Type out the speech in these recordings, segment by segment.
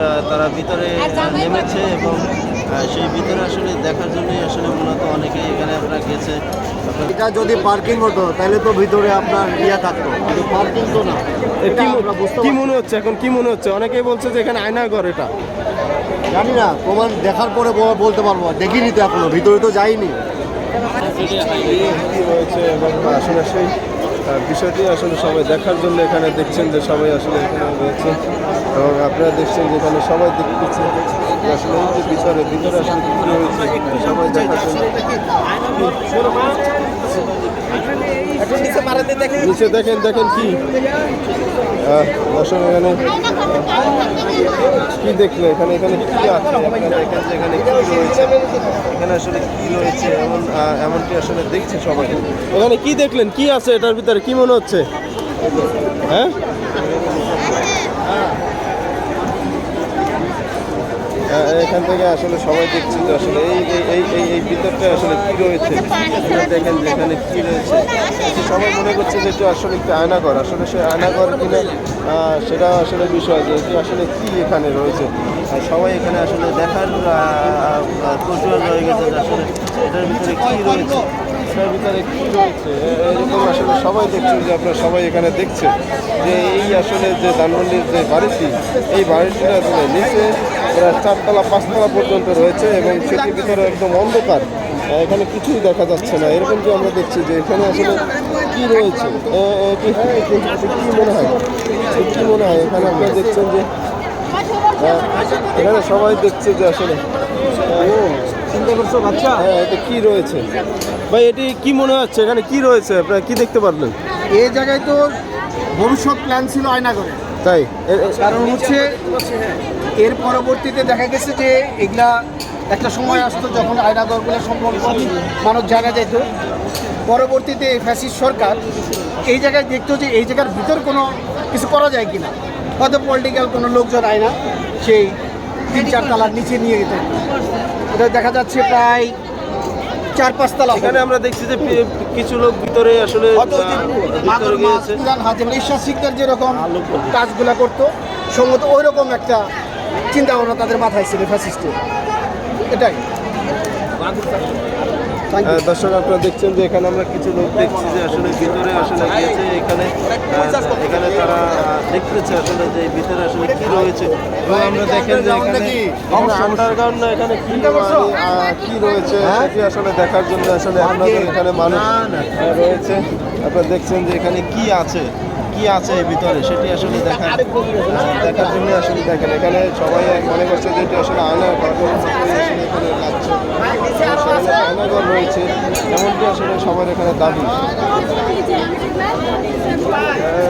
তারা ভিতরে নেমেছে এবং সেই ভিতরে আসলে দেখার জন্যই আসলে মূলত অনেকেই এখানে আপনারা গেছে। এটা যদি পার্কিং হতো তাহলে তো ভিতরে আপনার ইয়া থাকতো, কিন্তু পার্কিং তো না। কি মনে হচ্ছে এখন, কি মনে হচ্ছে? অনেকেই বলছে যে এখানে আয়নাঘর। এটা জানি না, প্রমাণ দেখার পরে বলতে পারবো। দেখিনি তো এখনো, ভিতরে তো যাইনি। কি রয়েছে এবং আসলে সেই বিষয়টি আসলে সবাই দেখার জন্য এখানে দেখছেন যে সবাই আসলে এখানে রয়েছে এবং আপনারা দেখছেন যে এখানে সবাই দেখতেছেন আসলে এই যে ভিতরে আসলে কী রয়েছে সবাই দেখার জন্য। নিচে দেখেন কি দর্শক এখানে কি দেখলে এখানে কি আছে, এখানে কি রয়েছে, এখানে আসলে কি রয়েছে এমনটি আসলে দেখছে সবাই। এখানে কি দেখলেন, কি আছে এটার ভিতরে, কি মনে হচ্ছে? হ্যাঁ, এখান থেকে আসলে সবাই দেখছি যে আসলে এই ভিতরটা আসলে কি রয়েছে। দেখেন যেখানে কি রয়েছে, সবাই মনে করছে যে এটা আসলে একটি আয়নাঘর। আসলে সে আয়নাঘর কিনা সেটা আসলে বিষয় যে এটি আসলে কি এখানে রয়েছে। সবাই এখানে আসলে দেখার কৌশল রয়ে গেছে যে আসলে এটার ভিতরে কি রয়েছে, এটার ভিতরে কি রয়েছে এরকম আসলে সবাই দেখছেন যে আপনারা সবাই এখানে দেখছেন যে এই আসলে যে ধানমন্ডির যে বাড়িটি, এই বাড়িটির আসলে নিচে প্রায় 4তলা 5তলা পর্যন্ত রয়েছে এবং সেটির ভিতরে একদম অন্ধকার, এখানে কিছুই দেখা যাচ্ছে না। এরকম যে আমরা দেখছি যে এখানে আসলে কি রয়েছে, কি মনে হয়, কি মনে হয় এখানে আপনারা দেখছেন যে এখানে সবাই দেখছে যে আসলে চিন্তা করছো বাচ্চা? হ্যাঁ, এটা কি রয়েছে ভাই, এটি কি মনে হচ্ছে, এখানে কি রয়েছে আপনারা কি দেখতে পারলেন? এই জায়গায় তো ভবিষ্যৎ প্ল্যান ছিল আয়নাঘরে, তাই কারণ হচ্ছে এর পরবর্তীতে দেখা গেছে যে এগুলা একটা সময় আসতো যখন আয়নাঘরগুলো সম্পর্ক মানুষ জানা যেত। পরবর্তীতে ফ্যাসিস্ট সরকার এই জায়গায় দেখতো যে এই জায়গার ভিতর কোনো কিছু করা যায় কিনা, হয়তো পলিটিক্যাল কোনো লোকজন আয়না সেই 3-4 তলার নিচে নিয়ে যেত। এটা দেখা যাচ্ছে প্রায় 4-5 তলা। এখানে আমরা দেখছি যে কিছু লোক ভিতরে আসলে ভিতরে গিয়েছে। ঈশ্বর সিকদার যেরকম কাজগুলা করতো সম্ভবত ওই রকম একটা চিন্তা ভাবনা তাদের মাথায় ছিল ফ্যাসিস্টের। এটাই দর্শক আপনারা দেখছেন যে এখানে আমরা কিছু লোক দেখছি যে আসলে ভিতরে আসলে গিয়েছে, এখানে তারা দেখতেছে আসলে যে ভিতরে আসলে কি রয়েছে এবং আমরা দেখেন যে এখানে আন্ডারগ্রাউন্ড না, এখানে কি রয়েছে সেটি আসলে দেখার জন্য আসলে আপনাদের এখানে মানুষ রয়েছে। আপনারা দেখছেন যে এখানে কি আছে এই ভিতরে সেটি আসলে দেখার জন্য আসলে দেখেন এখানে সবাই মনে করছে যে এটি আসলে আয়নাঘর এখানে লাগছে, সেখানে আয়নাঘর রয়েছে এমনটি আসলে সবার এখানে দাবি।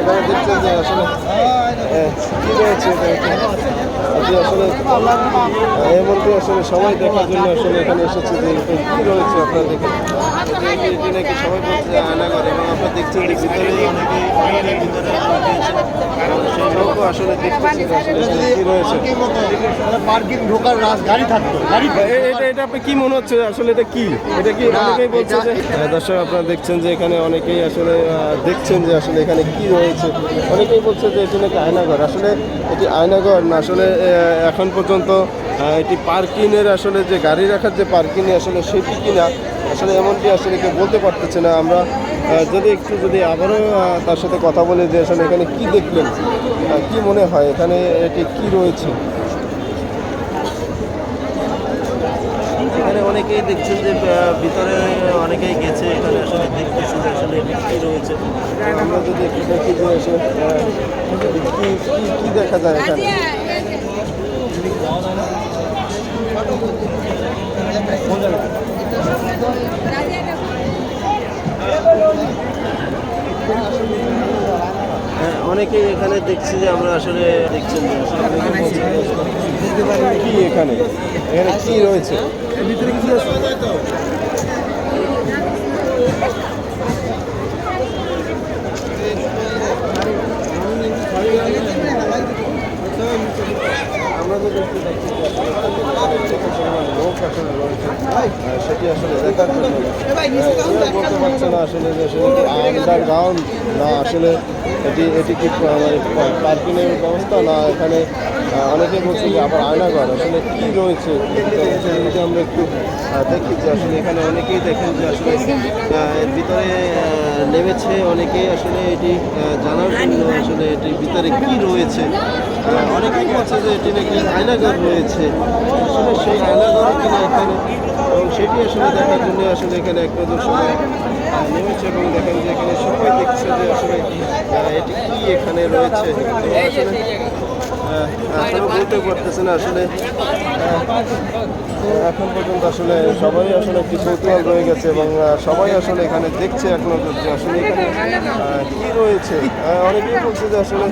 এখানে দেখছেন যে আসলে কি রয়েছে এটি আসলে এমনটি আসলে সবাই দেখার জন্য আসলে এখানে এসেছে যে কি রয়েছে। আপনারা দেখেন এটি নাকি সবাই বলছে যে আয়নাঘর এবং আপনারা দেখছেন যে ভিতরে অনেকেই ভিতরে সেই লোকও আসলে দেখতেছে যে আসলে কি রয়েছে। পার্কিং ঢোকার গাড়ি থাকতো, এটা আপনি কি মনে হচ্ছে আসলে এটা কি অনেকেই বলছে যে দর্শক আপনারা দেখছেন যে এখানে অনেকেই আসলে দেখছেন যে আসলে এখানে কি রয়েছে। অনেকেই বলছে যে এটি নাকি আয়নাঘর। আসলে এটি আয়নাঘর না, আসলে এখন পর্যন্ত এটি পার্কিংয়ের আসলে যে গাড়ি রাখার যে পার্কিং আসলে সেটি কিনা আসলে এমনটি আসলে কেউ বলতে পারতেছে না। আমরা যদি আবারও তার সাথে কথা বলি যে আসলে এখানে কি দেখলেন, কি মনে হয় এখানে এটি কি রয়েছে। এখানে অনেকেই দেখছেন যে ভিতরে অনেকেই গেছে, এখানে আসলে দেখতেছে যে আসলে কি রয়েছে। আমরা যদি একটু দেখি যে আসলে কি দেখা যায় এখানে। অনেকেই এখানে দেখছি যে আমরা আসলে দেখছেন যে কি এখানে কি রয়েছে, ভিতরে কি আছে? আমরা তো দেখতে লোক আসলে রয়েছে সেটি আসলে দেখার জন্য বলতে পারছে না আসলে যে আন্ডারগ্রাউন্ড না আসলে এটি কি পার্কিংয়ের ব্যবস্থা না এখানে অনেকেই বলছে যে আবার আয়নাঘর আসলে কি রয়েছে সেটা যদি আমরা একটু দেখি যে আসলে এখানে অনেকেই দেখেন যে আসলে এর ভিতরে নেমেছে অনেকেই আসলে এটি জানার জন্য আসলে এটির ভিতরে কি রয়েছে অনেকেই বলছে যে এটি নাকি আয়নাঘর রয়েছে আসলে সেই আয়নাঘর কিনা এখানে এবং সেটি আসলে দেখার জন্য আসলে এখানে এক নজর সবাই নেমেছে এবং দেখেন যে এখানে সবাই দেখছে যে আসলে এটি কি এখানে রয়েছে আসলে এখনও বলতে পারতেছে না আসলে এখন পর্যন্ত আসলে সবাই আসলে একটি কৌতূহল রয়ে গেছে এবং সবাই আসলে এখানে দেখছে এখনো যে আসলে এখানে কি রয়েছে অনেকেই বলছে যে আসলে